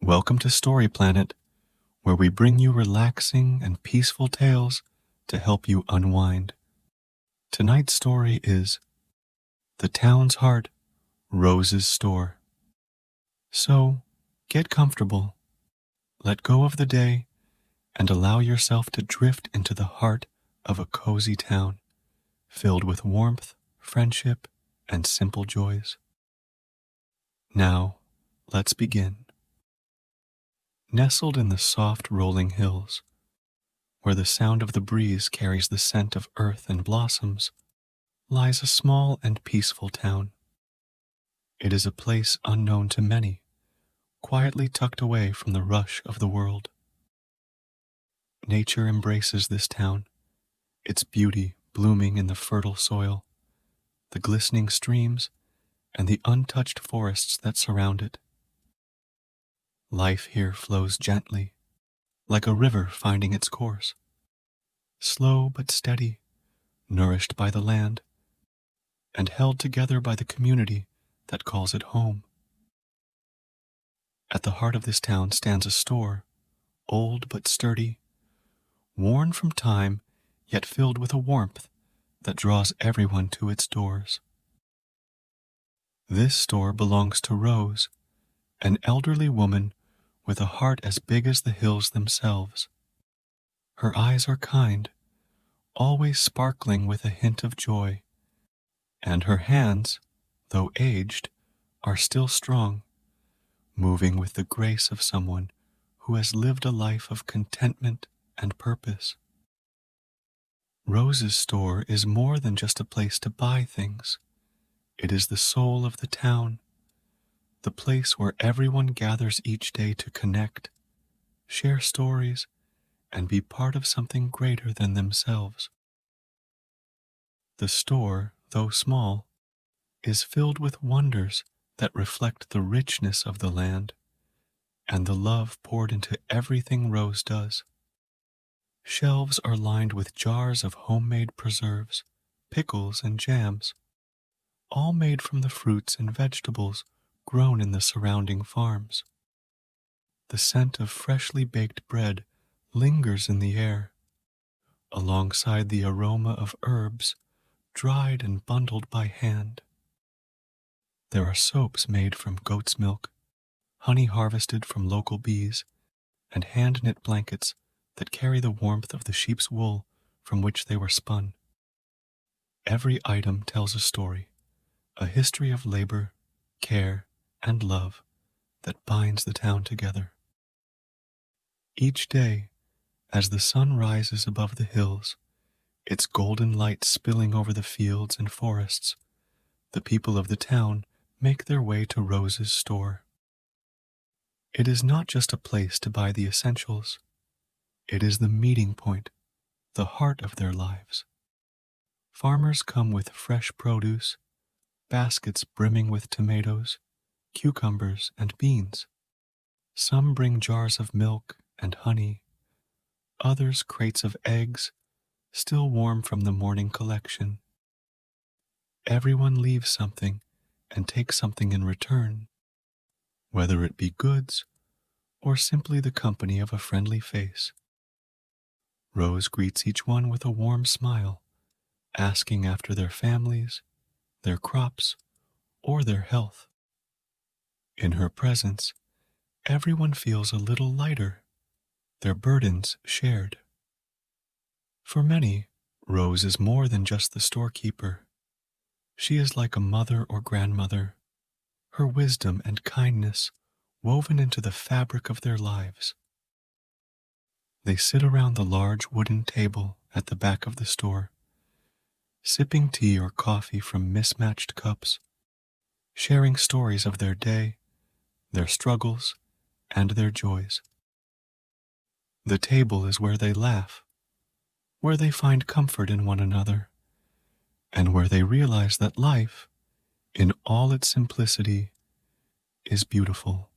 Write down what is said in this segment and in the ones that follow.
Welcome to Story Planet, where we bring you relaxing and peaceful tales to help you unwind. Tonight's story is The Town's Heart, Rose's Store. So, get comfortable, let go of the day, and allow yourself to drift into the heart of a cozy town, filled with warmth, friendship, and simple joys. Now, let's begin. Nestled in the soft rolling hills, where the sound of the breeze carries the scent of earth and blossoms, lies a small and peaceful town. It is a place unknown to many, quietly tucked away from the rush of the world. Nature embraces this town, its beauty blooming in the fertile soil, the glistening streams, and the untouched forests that surround it. Life here flows gently, like a river finding its course, slow but steady, nourished by the land, and held together by the community that calls it home. At the heart of this town stands a store, old but sturdy, worn from time, yet filled with a warmth that draws everyone to its doors. This store belongs to Rose, an elderly woman with a heart as big as the hills themselves. Her eyes are kind, always sparkling with a hint of joy, and her hands, though aged, are still strong, moving with the grace of someone who has lived a life of contentment and purpose. Rose's store is more than just a place to buy things. It is the soul of the town, the place where everyone gathers each day to connect, share stories, and be part of something greater than themselves. The store, though small, is filled with wonders that reflect the richness of the land and the love poured into everything Rose does. Shelves are lined with jars of homemade preserves, pickles, and jams, all made from the fruits and vegetables grown in the surrounding farms. The scent of freshly baked bread lingers in the air, alongside the aroma of herbs dried and bundled by hand. There are soaps made from goat's milk, honey harvested from local bees, and hand-knit blankets that carry the warmth of the sheep's wool from which they were spun. Every item tells a story, a history of labor, care, and love that binds the town together. Each day, as the sun rises above the hills, its golden light spilling over the fields and forests, the people of the town make their way to Rose's store. It is not just a place to buy the essentials. It is the meeting point, the heart of their lives. Farmers come with fresh produce, baskets brimming with tomatoes, cucumbers, and beans. Some bring jars of milk and honey, others crates of eggs, still warm from the morning collection. Everyone leaves something and takes something in return, whether it be goods or simply the company of a friendly face. Rose greets each one with a warm smile, asking after their families, their crops, or their health. In her presence, everyone feels a little lighter, their burdens shared. For many, Rose is more than just the storekeeper. She is like a mother or grandmother, her wisdom and kindness woven into the fabric of their lives. They sit around the large wooden table at the back of the store, sipping tea or coffee from mismatched cups, sharing stories of their day, their struggles, and their joys. The table is where they laugh, where they find comfort in one another, and where they realize that life, in all its simplicity, is beautiful.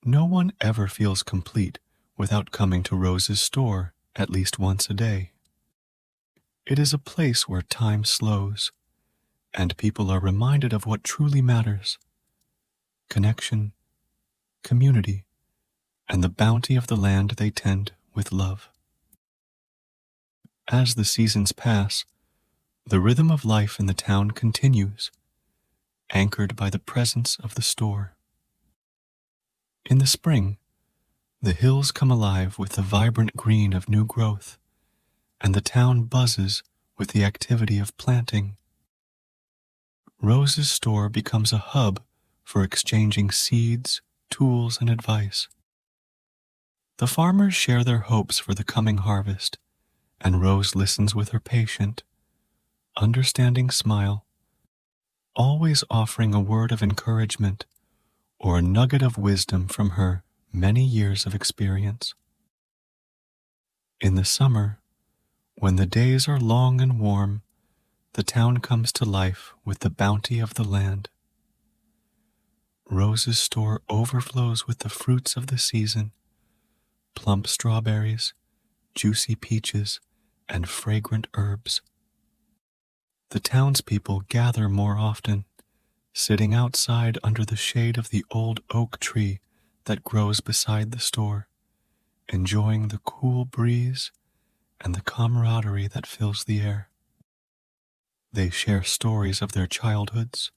No one ever feels complete without coming to Rose's store at least once a day. It is a place where time slows, and people are reminded of what truly matters: connection, community, and the bounty of the land they tend with love. As the seasons pass, the rhythm of life in the town continues, anchored by the presence of the store. In the spring, the hills come alive with the vibrant green of new growth, and the town buzzes with the activity of planting. Rose's store becomes a hub for exchanging seeds, tools, and advice. The farmers share their hopes for the coming harvest, and Rose listens with her patient, understanding smile, always offering a word of encouragement or a nugget of wisdom from her many years of experience. In the summer, when the days are long and warm, the town comes to life with the bounty of the land. Rose's store overflows with the fruits of the season, plump strawberries, juicy peaches, and fragrant herbs. The townspeople gather more often, sitting outside under the shade of the old oak tree that grows beside the store, enjoying the cool breeze and the camaraderie that fills the air. They share stories of their childhoods,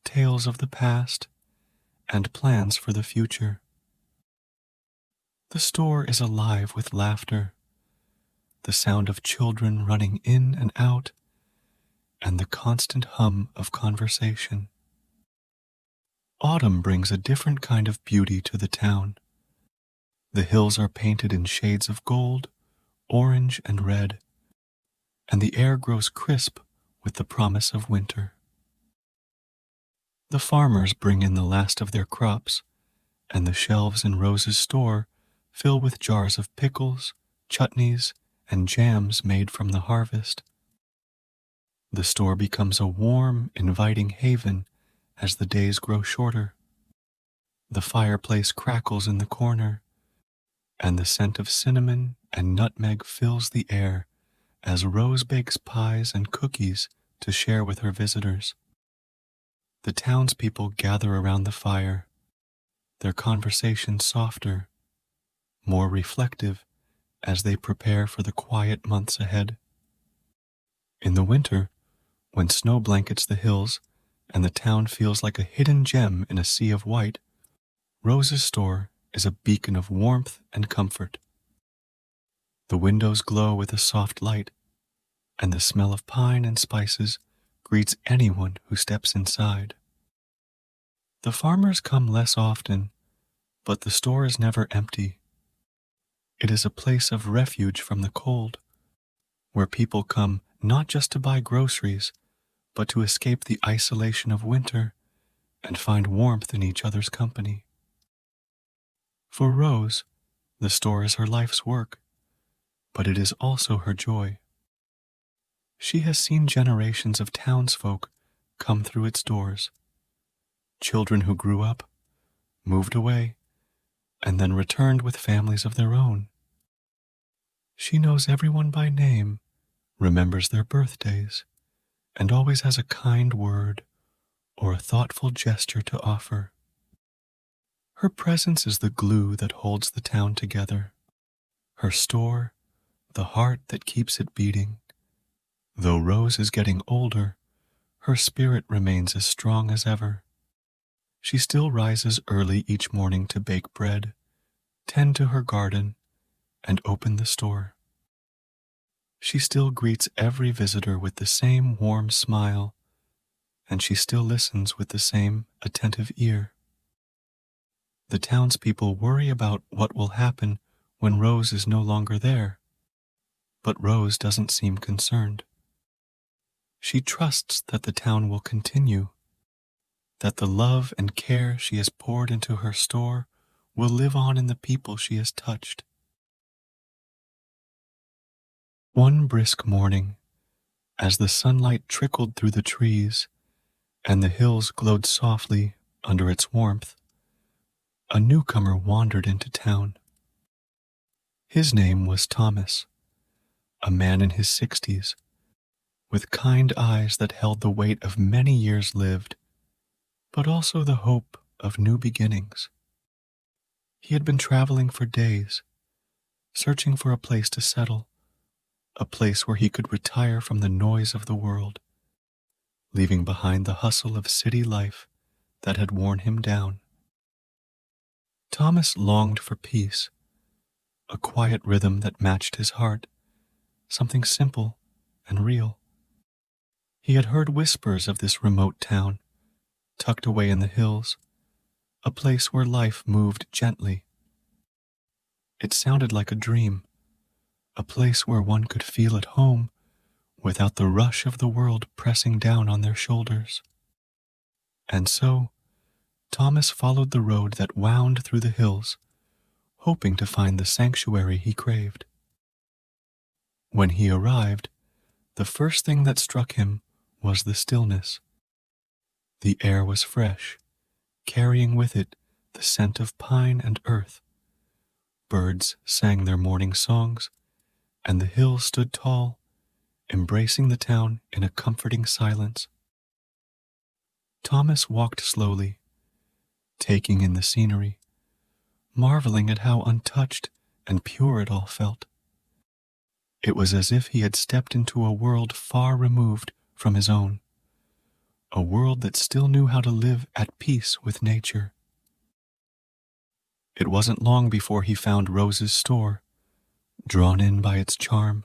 tales of the past, and plans for the future. The store is alive with laughter, the sound of children running in and out, and the constant hum of conversation. Autumn brings a different kind of beauty to the town. The hills are painted in shades of gold, orange, and red, and the air grows crisp with the promise of winter. The farmers bring in the last of their crops, and the shelves in Rose's store fill with jars of pickles, chutneys, and jams made from the harvest. The store becomes a warm, inviting haven as the days grow shorter. The fireplace crackles in the corner, and the scent of cinnamon and nutmeg fills the air as Rose bakes pies and cookies to share with her visitors. The townspeople gather around the fire, their conversation softer, more reflective as they prepare for the quiet months ahead. In the winter, when snow blankets the hills and the town feels like a hidden gem in a sea of white, Rose's store is a beacon of warmth and comfort. The windows glow with a soft light, and the smell of pine and spices greets anyone who steps inside. The farmers come less often, but the store is never empty. It is a place of refuge from the cold, where people come not just to buy groceries, but to escape the isolation of winter and find warmth in each other's company. For Rose, the store is her life's work, but it is also her joy. She has seen generations of townsfolk come through its doors, children who grew up, moved away, and then returned with families of their own. She knows everyone by name, remembers their birthdays, and always has a kind word or a thoughtful gesture to offer. Her presence is the glue that holds the town together. Her store, the heart that keeps it beating. Though Rose is getting older, her spirit remains as strong as ever. She still rises early each morning to bake bread, tend to her garden, and open the store. She still greets every visitor with the same warm smile, and she still listens with the same attentive ear. The townspeople worry about what will happen when Rose is no longer there, but Rose doesn't seem concerned. She trusts that the town will continue, that the love and care she has poured into her store will live on in the people she has touched. One brisk morning, as the sunlight trickled through the trees and the hills glowed softly under its warmth, a newcomer wandered into town. His name was Thomas, a man in his 60s, with kind eyes that held the weight of many years lived, but also the hope of new beginnings. He had been traveling for days, searching for a place to settle, a place where he could retire from the noise of the world, leaving behind the hustle of city life that had worn him down. Thomas longed for peace, a quiet rhythm that matched his heart, something simple and real. He had heard whispers of this remote town, tucked away in the hills, a place where life moved gently. It sounded like a dream, a place where one could feel at home without the rush of the world pressing down on their shoulders. And so, Thomas followed the road that wound through the hills, hoping to find the sanctuary he craved. When he arrived, the first thing that struck him was the stillness. The air was fresh, carrying with it the scent of pine and earth. Birds sang their morning songs, and the hills stood tall, embracing the town in a comforting silence. Thomas walked slowly, taking in the scenery, marveling at how untouched and pure it all felt. It was as if he had stepped into a world far removed from his own, a world that still knew how to live at peace with nature. It wasn't long before he found Rose's store, drawn in by its charm.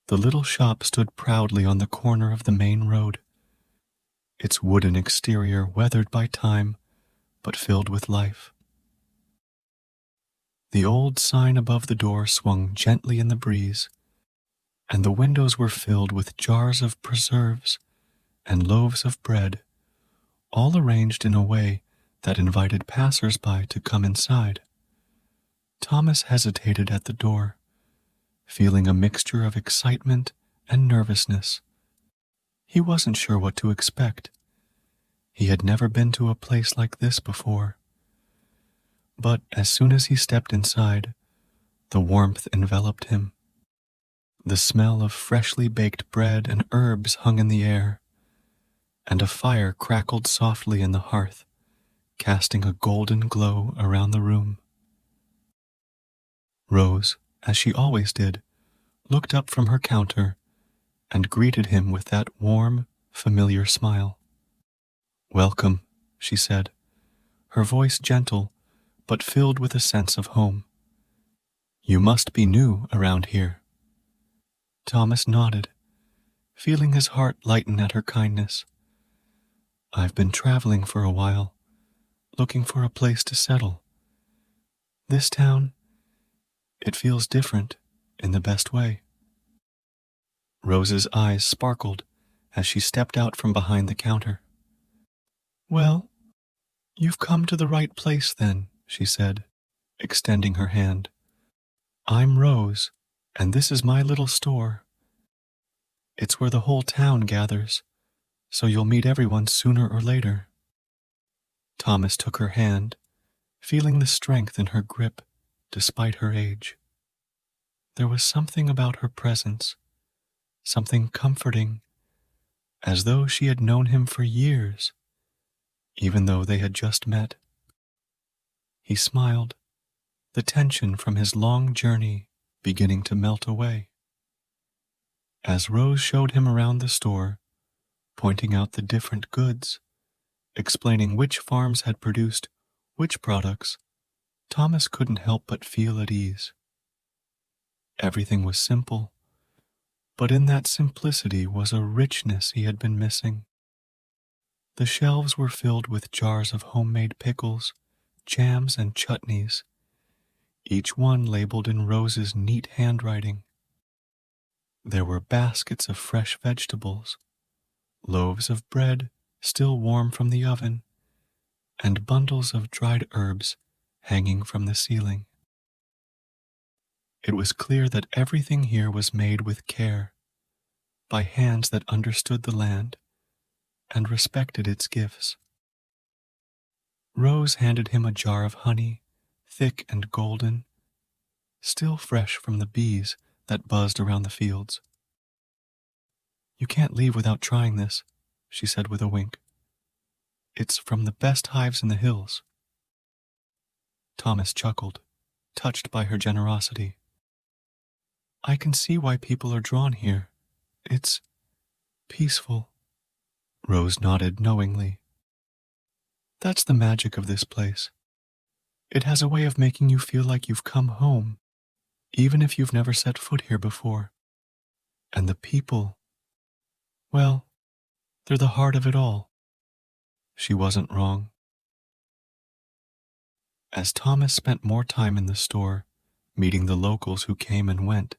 The little shop stood proudly on the corner of the main road, its wooden exterior weathered by time, but filled with life. The old sign above the door swung gently in the breeze, and the windows were filled with jars of preserves and loaves of bread, all arranged in a way that invited passers-by to come inside. Thomas hesitated at the door, feeling a mixture of excitement and nervousness. He wasn't sure what to expect. He had never been to a place like this before. But as soon as he stepped inside, the warmth enveloped him. The smell of freshly baked bread and herbs hung in the air, and a fire crackled softly in the hearth, casting a golden glow around the room. Rose, as she always did, looked up from her counter and greeted him with that warm, familiar smile. "Welcome," she said, her voice gentle but filled with a sense of home. "You must be new around here." Thomas nodded, feeling his heart lighten at her kindness. "I've been traveling for a while, looking for a place to settle. This town, it feels different in the best way." Rose's eyes sparkled as she stepped out from behind the counter. "Well, you've come to the right place then," she said, extending her hand. "I'm Rose, and this is my little store. It's where the whole town gathers, so you'll meet everyone sooner or later." Thomas took her hand, feeling the strength in her grip despite her age. There was something about her presence, something comforting, as though she had known him for years, even though they had just met. He smiled, the tension from his long journey beginning to melt away. As Rose showed him around the store, pointing out the different goods, explaining which farms had produced which products, Thomas couldn't help but feel at ease. Everything was simple, but in that simplicity was a richness he had been missing. The shelves were filled with jars of homemade pickles, jams, and chutneys, each one labeled in Rose's neat handwriting. There were baskets of fresh vegetables, loaves of bread still warm from the oven, and bundles of dried herbs hanging from the ceiling. It was clear that everything here was made with care, by hands that understood the land and respected its gifts. Rose handed him a jar of honey, thick and golden, still fresh from the bees that buzzed around the fields. "You can't leave without trying this," she said with a wink. "It's from the best hives in the hills." Thomas chuckled, touched by her generosity. I can see why people are drawn here. It's peaceful. Rose nodded knowingly. That's the magic of this place. It has a way of making you feel like you've come home, even if you've never set foot here before. And the people, well, they're the heart of it all. She wasn't wrong. As Thomas spent more time in the store, meeting the locals who came and went,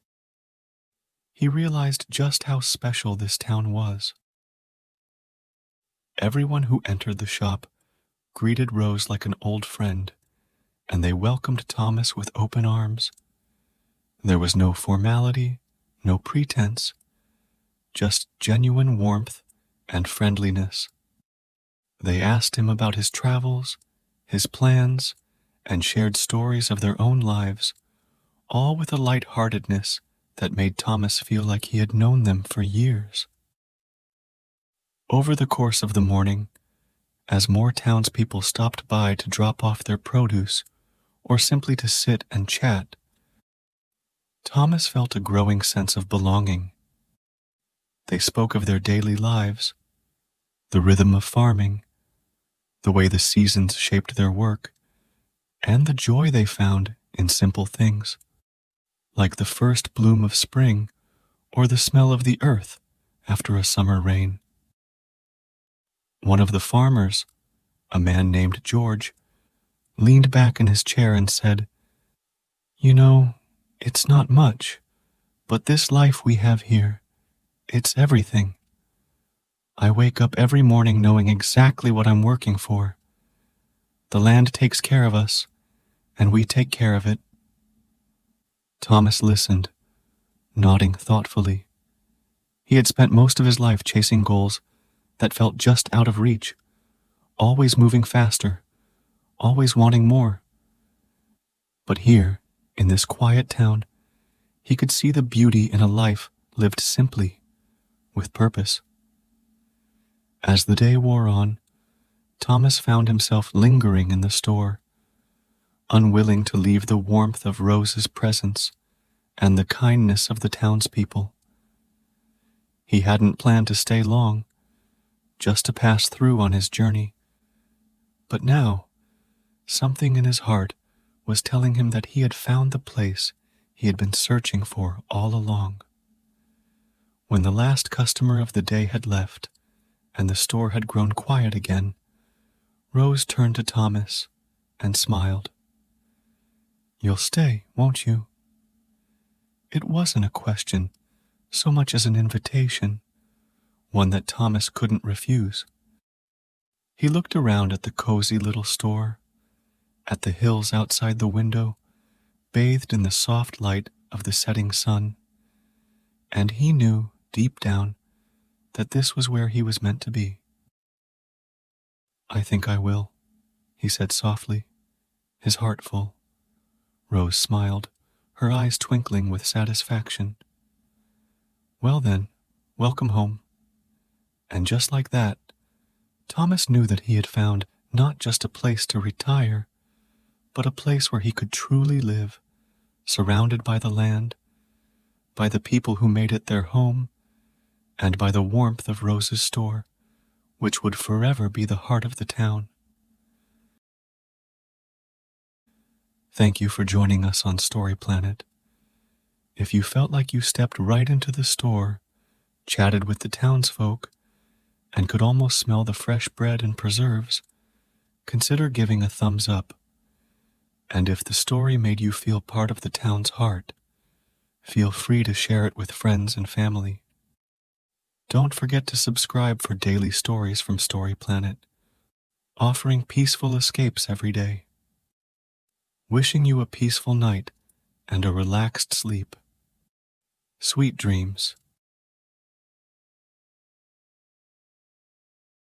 he realized just how special this town was. Everyone who entered the shop greeted Rose like an old friend, and they welcomed Thomas with open arms. There was no formality, no pretense, just genuine warmth and friendliness. They asked him about his travels, his plans, and shared stories of their own lives, all with a light-heartedness that made Thomas feel like he had known them for years. Over the course of the morning, as more townspeople stopped by to drop off their produce or simply to sit and chat, Thomas felt a growing sense of belonging. They spoke of their daily lives, the rhythm of farming, the way the seasons shaped their work, and the joy they found in simple things, like the first bloom of spring or the smell of the earth after a summer rain. One of the farmers, a man named George, leaned back in his chair and said, "You know, it's not much, but this life we have here, it's everything. I wake up every morning knowing exactly what I'm working for. The land takes care of us, and we take care of it." Thomas listened, nodding thoughtfully. He had spent most of his life chasing goals that felt just out of reach, always moving faster, always wanting more. But here, in this quiet town, he could see the beauty in a life lived simply, with purpose. As the day wore on, Thomas found himself lingering in the store, unwilling to leave the warmth of Rose's presence and the kindness of the townspeople. He hadn't planned to stay long, just to pass through on his journey. But now, something in his heart was telling him that he had found the place he had been searching for all along. When the last customer of the day had left, and the store had grown quiet again, Rose turned to Thomas and smiled. "You'll stay, won't you?" It wasn't a question so much as an invitation, one that Thomas couldn't refuse. He looked around at the cozy little store, at the hills outside the window, bathed in the soft light of the setting sun, and he knew, deep down, that this was where he was meant to be. "I think I will," he said softly, his heart full. Rose smiled, her eyes twinkling with satisfaction. "Well then, welcome home." And just like that, Thomas knew that he had found not just a place to retire, but a place where he could truly live, surrounded by the land, by the people who made it their home, and by the warmth of Rose's store, which would forever be the heart of the town. Thank you for joining us on Story Planet. If you felt like you stepped right into the store, chatted with the townsfolk, and could almost smell the fresh bread and preserves, consider giving a thumbs up. And if the story made you feel part of the town's heart, feel free to share it with friends and family. Don't forget to subscribe for daily stories from Story Planet, offering peaceful escapes every day. Wishing you a peaceful night and a relaxed sleep. Sweet dreams.